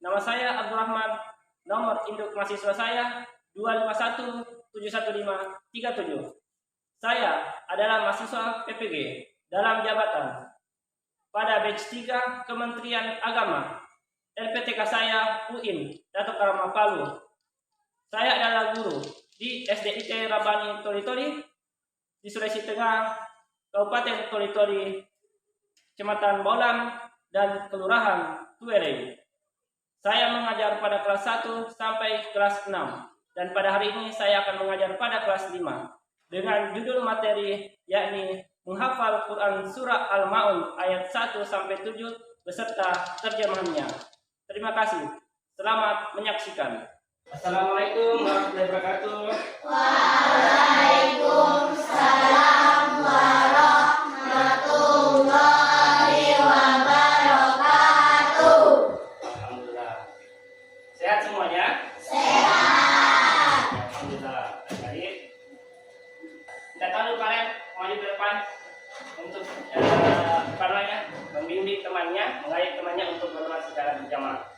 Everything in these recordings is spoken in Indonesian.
Nama saya Abdurrahman. Nomor induk mahasiswa saya 251711537. Saya adalah mahasiswa PPG dalam jabatan pada batch 3 Kementerian Agama. LPTK saya UIN Datuk Karama Palu. Saya adalah guru di SDIT Rabani Toli-Toli di Sulawesi Tengah, Kabupaten Toli-Toli, Kecamatan Bolam, dan Kelurahan Tuere. Saya mengajar pada kelas 1 sampai kelas 6, dan pada hari ini saya akan mengajar pada kelas 5 dengan judul materi yakni menghafal Quran Surah Al-Ma'un ayat 1 sampai 7 beserta terjemahannya. Terima kasih. Selamat menyaksikan. Assalamualaikum warahmatullahi wabarakatuh. Waalaikumsalam warahmatullahi wabarakatuh. Alhamdulillah. Sehat semuanya? Sehat. Alhamdulillah. Baik. Tidak tahu kalian maju ke depan untuk membimbing temannya, mengajak temannya untuk berdoa secara berjamaah.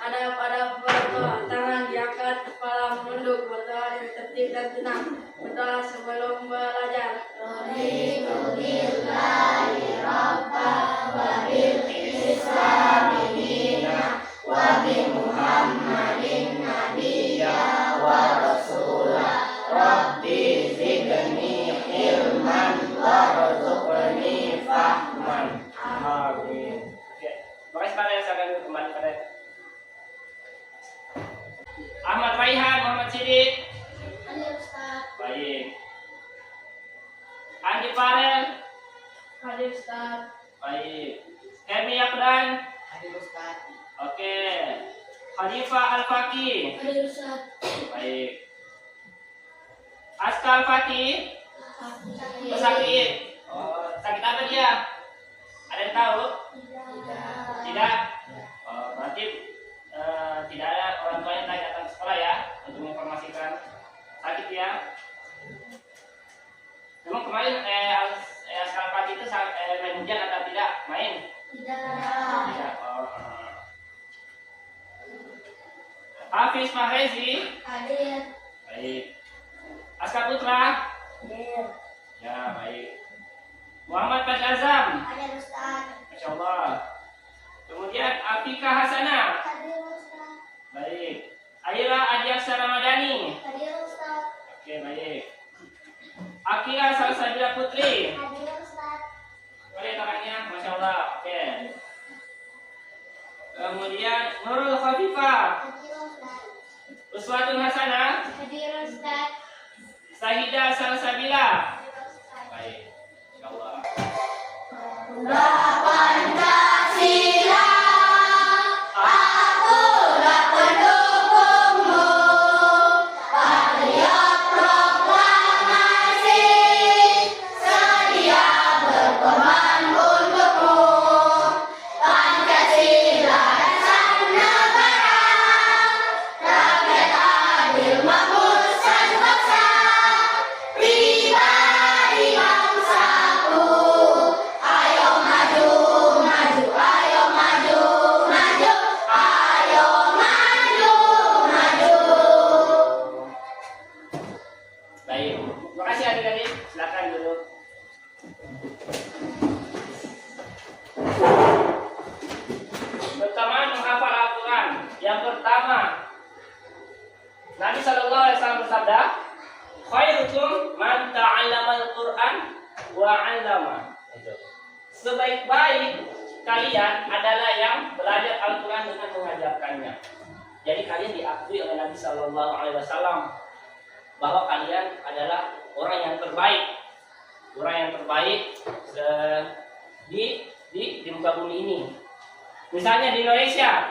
Ada pada berdoa, tangan diangkat, kepala menunduk, berdoa dengan tertib dan tenang, berdoa sebelum belajar. Alhamdulillahi Rabbal wa bil Islami dina wa bi Muhammadin nabiyya wa rasulah. Rabbi zidni ilman warzuqni fahman. Amin. Oke. Makasih Pak, saya akan kembali pada Ahmad Raihan, Muhammad Sidik. Hadir Ustaz. Baik. Andi Farel. Hadir Ustaz. Baik. Kemi Yakdan. Hadir Ustaz. Oke. Khalifah Al-Faqih. Hadir Ustaz. Baik. Askal Fatih. Sakit. Oh, sakit apa dia? Ada yang tahu? Tidak. Oh, berarti tidak ada orang tua yang datang ke sekolah ya untuk menginformasikan. Sakit ya. Memang kemarin Askal Fatih itu main hujan atau tidak? Main? Tidak. Oh. Hafiz Mahrezi. Hadir. Baik. Askar Putra. Hadir. Ya, baik. Muhammad Fadl Azam. Hadir Ustaz. Masya Allah. Kemudian Afika Hasanah. Hadir Ustaz. Baik. Aira Adiaksa Ramadhani. Hadir Ustaz. Oke, baik. Akia Salsabila Putri. Hadir Ustaz. Boleh tangannya, Masya Allah. Oke. Kemudian Nurul Khafifah. Hadir Ustaz. Uswatun Hasanah. Hadir Ustaz. Sahidah Salsabila. Hadir Ustaz. Baik. Masya Allah. Pancasila, akulah pendukungmu, patriot proklamasi, sedia berkorban untukmu. Pancasila dasar negara, rakyat adil makmur satu bangsa, pribadi bangsaku. Ayo maju, maju, ayo maju, maju, ayo maju, maju. Baik. Terima kasih adik-adik. Silakan dulu. Pertama, menghafal Al-Quran. Yang pertama, Nabi Sallallahu Alaihi Wasallam bersabda, "Khairukum man ta'allamal Quran wa 'allama." Sebaik-baik kalian adalah yang belajar Al-Quran dengan mengajarkannya. Jadi kalian diakui oleh Nabi Sallallahu Alaihi Wasallam bahwa kalian adalah orang yang terbaik di muka bumi ini. Misalnya di Indonesia,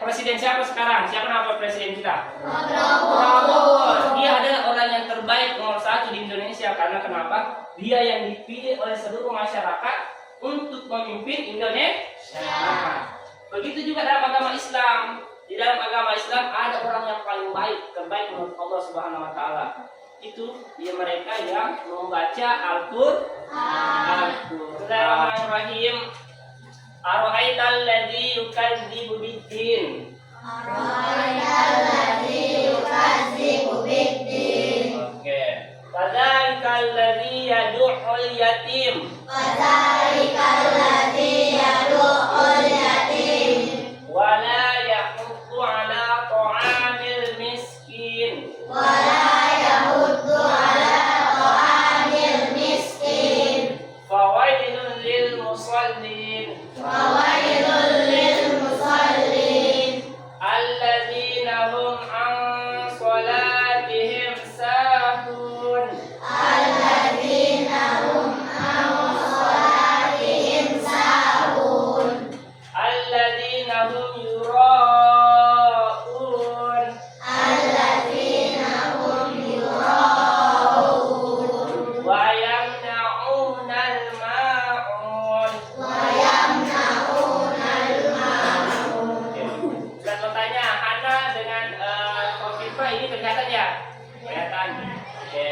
presiden siapa sekarang? Siapa nama presiden kita? Prabowo. Dia adalah orang yang terbaik nomor 1 di Indonesia. Karena kenapa? Dia yang dipilih oleh seluruh masyarakat untuk memimpin Indonesia. Begitu juga dalam agama Islam. Di dalam agama Islam ada orang yang paling baik, terbaik menurut Allah Subhanahu wa taala. Itu dia mereka yang membaca Al-Qur'an. Bismillahirrahmanirrahim. Ara'aital ladzi yukadzibu biddin. Oke. Fadzalikal ladzi yad'ul yatim. Wala yahuddu ala ta'amil miskin. Fawailun lil musallin. Alladzina hum an salatihim sahun. Alladzina hum yura'un. Wa yamna'unal ma'un. Oke. Sudah bertanya, Hana dengan Kofifa ini kelihatan ya? Kelihatan. Oke.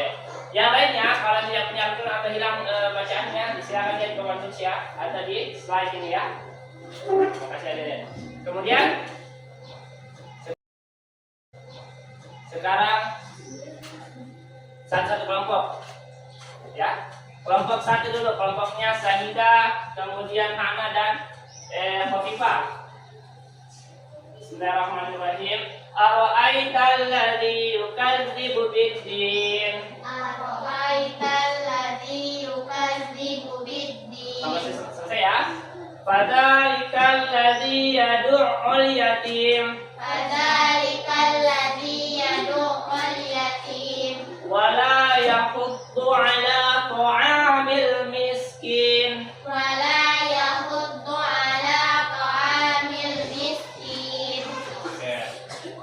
Yang lainnya, kalau tidak punya Al-Quran atau hilang bacaannya, silakan lihat komentar ya. Ada di slide ini ya. Terima kasih Adede. Kemudian sekarang satu-satu kelompok ya. Kelompok satu dulu, kelompoknya Sahida, kemudian Hana dan Khofifah. Bismillahirrahmanirrahim. Ara'aital ladzi yukadzibu biddin. Sampai selesai ya. Fadzalikal ladzi yad'ul yatim. Wala yahuddu ala ta'amil miskin.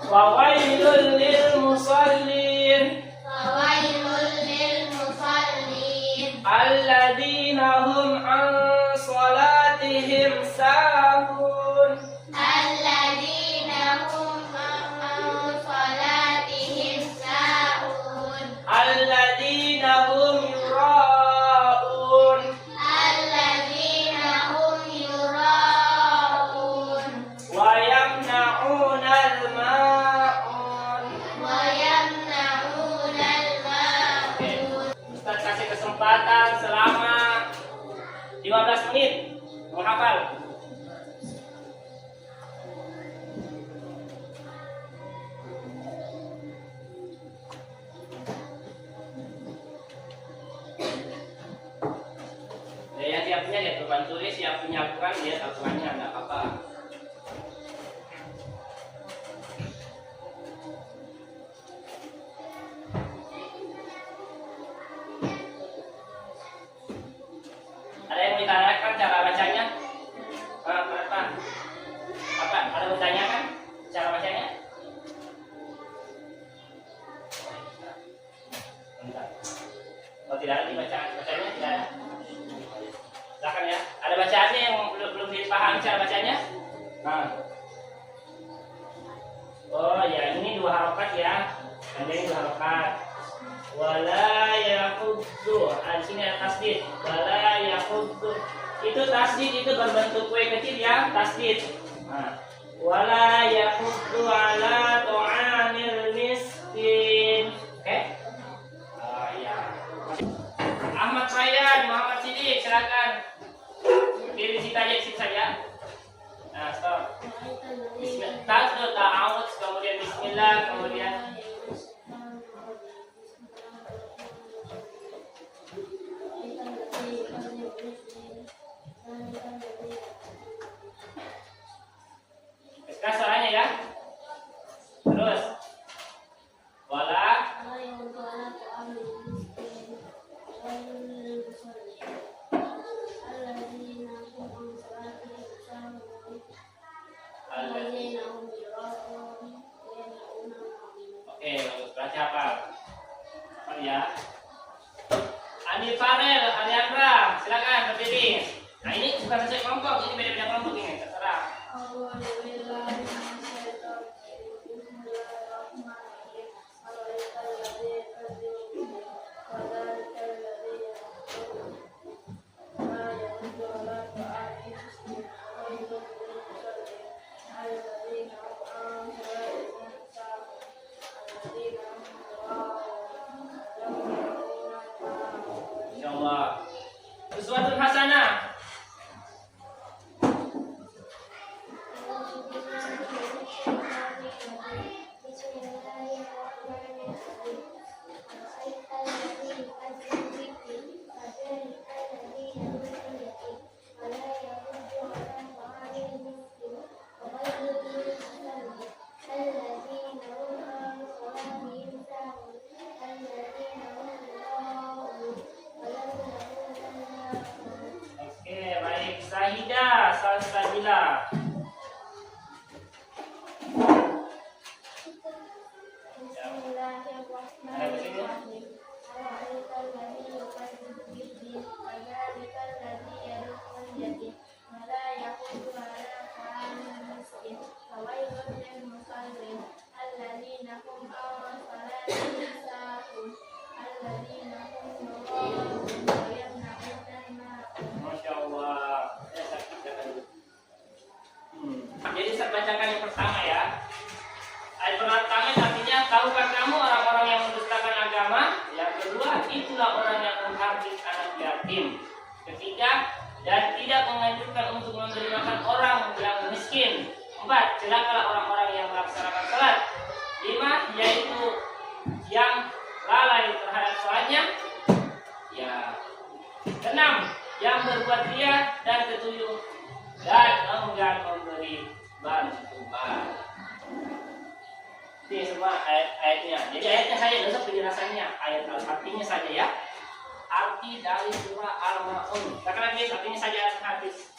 Fawailul lil musallin. Alladzina hum an salatihim sahun. Alladzina hum yura'un. Wa yamna'unal ma'un. Oke. Ustaz kasih kesempatan selama 15 menit menghafal. Yang siap punya lihat beban tulis, yang punya Al-Quran lihat Al-Qurannya, enggak apa-apa. Ada yang mau ditanyakan cara bacanya? Apa? Ada yang ditanyakan cara bacanya? Bentar. Oh tidak ada bacanya tidak ada. Silakan ya. Ada bacaannya yang belum dipahami cara bacanya? Nah. Oh ya, ini 2 harokat ya. Ada ini 2 harokat. Wala yahuddu. Di sini ada tasdid. Wala yahuddu. Itu tasdid itu berbentuk kue kecil ya, tasdid. Nah. Wala yahuddu ala ta'amil miskin. Oke? Ya. Ahmad Rayyan, Muhammad Sidik, silakan. Pilih situ aja, situ saja. Nah, stop. Bismillah, ta'awudz, kemudian bismillah, kemudian sekarang soalnya ya. Terus wala Oke, bagus. Baca apa? Oh ya. Andi Farel, Adiandra, silakan berdiri. Nah ini bukan satu kelompok, ini beda-beda kelompok ini, terserah. celakalah orang-orang yang melaksanakan salat. 5, yaitu yang lalai terhadap salatnya. Ya. 6, yang berbuat ria dan ketujuh dan enggan memberi bantuan. Ini semua ayat-ayatnya. Jadi ayatnya saya besok penjelasannya, ayat artinya saja ya. Arti dari surah Al-Ma'un. Katakan artinya saja habis.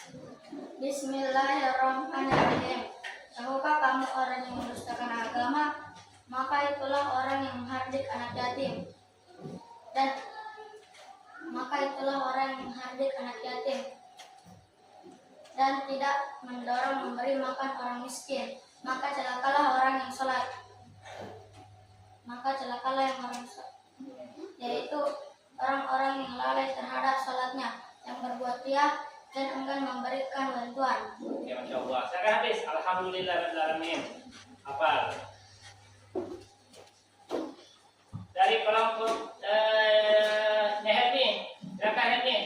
Bismillahirrahmanirrahim. Tahukah kamu orang yang mendustakan agama? Maka itulah orang yang menghardik anak yatim. Dan tidak mendorong memberi makan orang miskin. Maka celakalah orang yang sholat. Yaitu orang-orang yang lalai terhadap sholatnya, yang berbuat ria dan enggan memberikan bantuan. Ya, Masya Allah. Saya akan habis. Alhamdulillahirrahmanirrahim. Hafal. Dari kelompok Hermi. Silakan Hermi.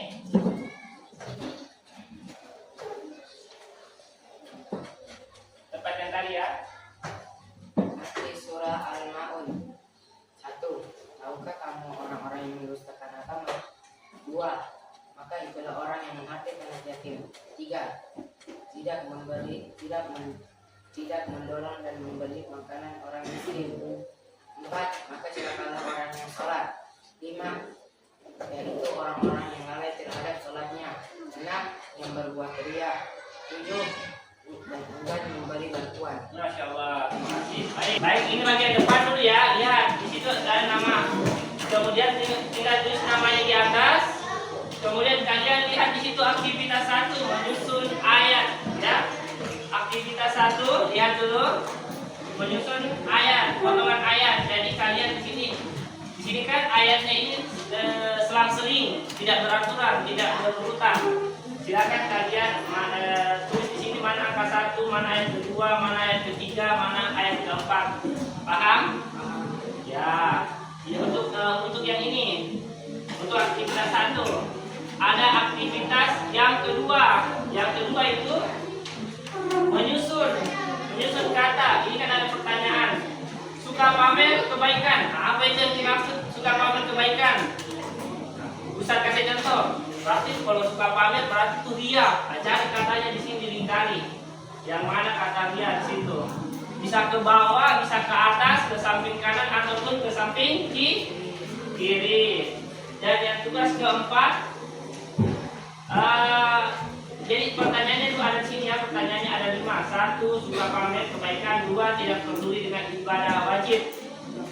Tempat yang tadi ya. Arti surah Al-Ma'un. 1. Tahukah kamu orang-orang yang mendustakan agama? 2. Maka itulah orang yang menghardik anak yatim. 3. Tidak mendorong dan memberi makanan orang miskin. 4. Maka celakalah orang yang sholat. 5. Yaitu orang-orang yang lalai terhadap sholatnya. 6. Yang berbuat ria. 7. Dan enggan memberi bantuan. Masya Allah. Terima kasih. Baik, ini bagian depan dulu ya. Lihat, di situ ada nama. Kemudian tinggal tulis namanya di atas. Kemudian kalian lihat di situ aktivitas 1 menyusun ayat ya. Aktivitas 1 lihat dulu menyusun ayat, potongan ayat. Jadi kalian di sini kan ayatnya ini selang-seling, tidak beraturan, tidak berurutan. Silakan kalian tulis di sini mana angka 1, mana ayat kedua, mana ayat ketiga, mana ayat keempat. Paham? Ya. Ya untuk yang ini, untuk aktivitas 1. Ada aktivitas yang kedua. Yang kedua itu menyusun kata. Ini kan ada pertanyaan. Suka pamer kebaikan. Nah, apa itu yang dimaksud suka pamer kebaikan? Ustaz kasih contoh. Berarti kalau suka pamer berarti itu ria. Nah, cari katanya di sini dilingkari. Yang mana kata ria di situ? Bisa ke bawah, bisa ke atas, ke samping kanan ataupun ke samping kiri. Dan yang tugas keempat, jadi pertanyaannya itu ada di sini ya. Pertanyaannya ada 5. 1. Suka pamer kebaikan. 2. Tidak peduli dengan ibadah wajib.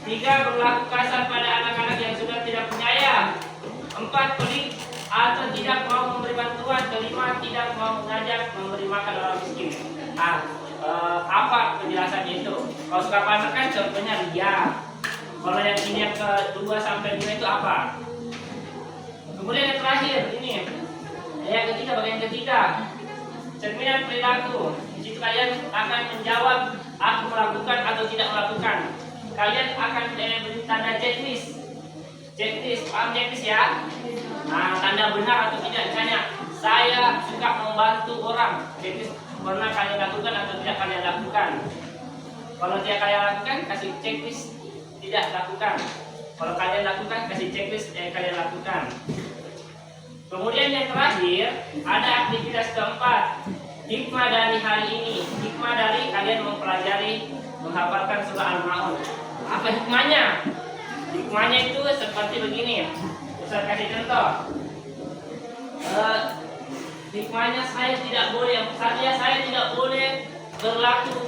3. Berlaku kasar pada anak-anak yang sudah tidak punya ayah. 4. Pelit atau tidak mau memberi bantuan. 5. Tidak mau mengajak memberi makan orang miskin. Nah, apa penjelasannya itu? Kalau suka pamer kan contohnya ria. Kalau yang ini yang ke-2 sampai 5 itu apa? Kemudian yang terakhir ini. Yang ketiga, bagian ketiga, cerminan perilaku. Di situ kalian akan menjawab aku melakukan atau tidak melakukan. Kalian akan beri tanda checklist. Paham checklist ya? Nah, tanda benar atau tidak. Misalnya, saya suka membantu orang. Checklist pernah kalian lakukan atau tidak kalian lakukan. Kalau tidak kalian lakukan, kasih checklist tidak lakukan. Kalau kalian lakukan, kasih checklist kalian lakukan. Kemudian yang terakhir, ada aktivitas keempat. Hikmah dari hari ini. Hikmah dari kalian mempelajari, menghafalkan surah Al-Ma'un. Apa hikmahnya? Hikmahnya itu seperti begini. Ustaz kasih contoh. Hikmahnya saya tidak boleh berlaku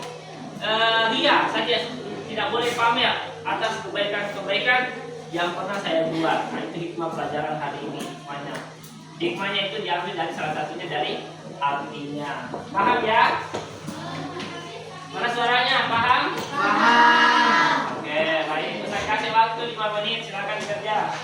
ria. Saya tidak boleh pamer atas kebaikan-kebaikan yang pernah saya buat. Nah, itu hikmah pelajaran hari ini. Hikmahnya itu diambil dari salah satunya dari artinya. Paham ya? Mana suaranya? Paham? Paham. Oke, baik. Saya kasih waktu 5 menit. Silakan bekerja.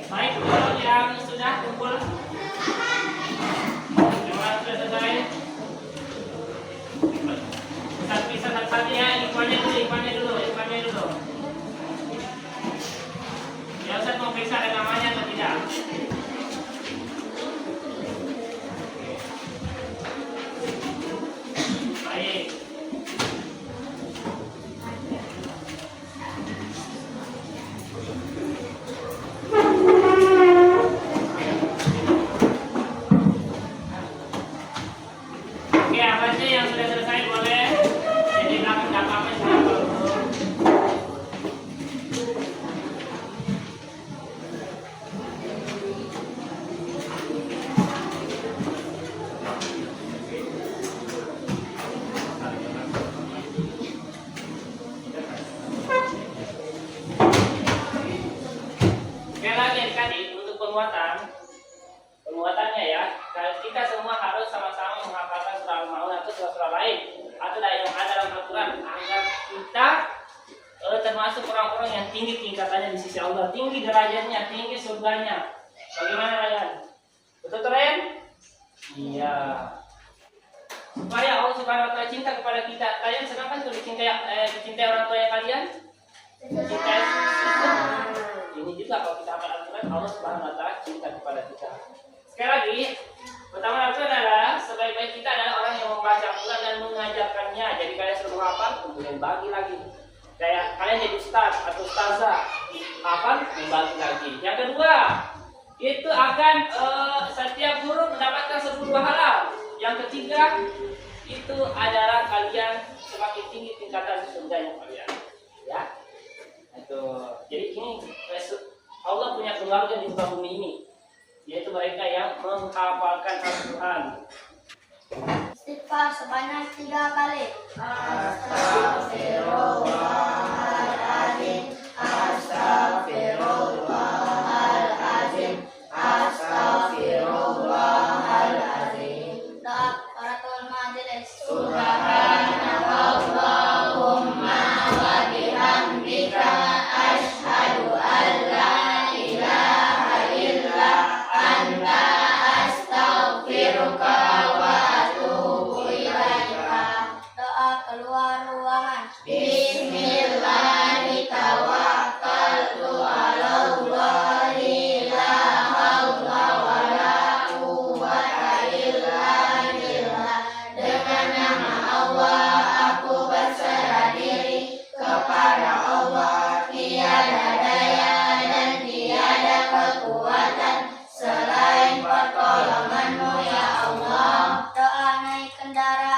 Baik, kalau yang sudah kumpul, yang sudah selesai. Satu ya, hikmahnya dulu. Ya, Ustaz mau periksa ada namanya atau tidak? Selanjutnya yang sudah selesai boleh jadi belakang nggak apa-apa sih. Sekali lagi adik-adik untuk penguatannya ya, kita semua harus sama-sama menghafalkan surah Al-Maun atau surah-surah lain atau yang ada dalam Al-Quran agar kita termasuk orang-orang yang tinggi tingkatannya di sisi Allah, tinggi derajatnya, tinggi surganya. Bagaimana kalian? Betul Ren? Iya. Supaya Allah Subhanahu Wa Taala cinta kepada kita. Kalian senang kan tuh dicintai orang tua kalian? Dicintai. Ini juga kalau kita hafal Al-Quran, Allah Subhanahu Wa Taala cinta kepada kita. Sekali lagi, pertama itu adalah sebaik-baik kita adalah orang yang membaca Al-Quran dan mengajarkannya. Jadi kalian sudah menghafal, kemudian bagi lagi. Kayak kalian jadi ustaz atau ustazah, hafal, membagi lagi. Yang kedua, itu akan setiap guru mendapatkan 10 pahala. Yang ketiga, itu adalah kalian semakin tinggi tingkatan surganya kalian. Ya, itu. Jadi ini Allah punya keluarga di muka bumi ini, yaitu mereka yang menghafalkan Al-Quran. Istighfar sebanyak 3 kali. Astagfirullahaladzim, astagfirullahaladzim, astagfirullahaladzim. Doa Qiraatul Majelis. Subhanakallahumma wa bihamdika asyhadu an la ilaha illa anta astaghfiruka wa atubu ilaika. Doa keluar ruangan. Bismillahi tawakkaltu ala Allahi la haula wa la quwwata illa billah. Dengan nama Allah aku berserah diri kepada Allah, tiada daya dan tiada kekuatan selain pertolonganmu ya Allah. Doa naik kendaraan.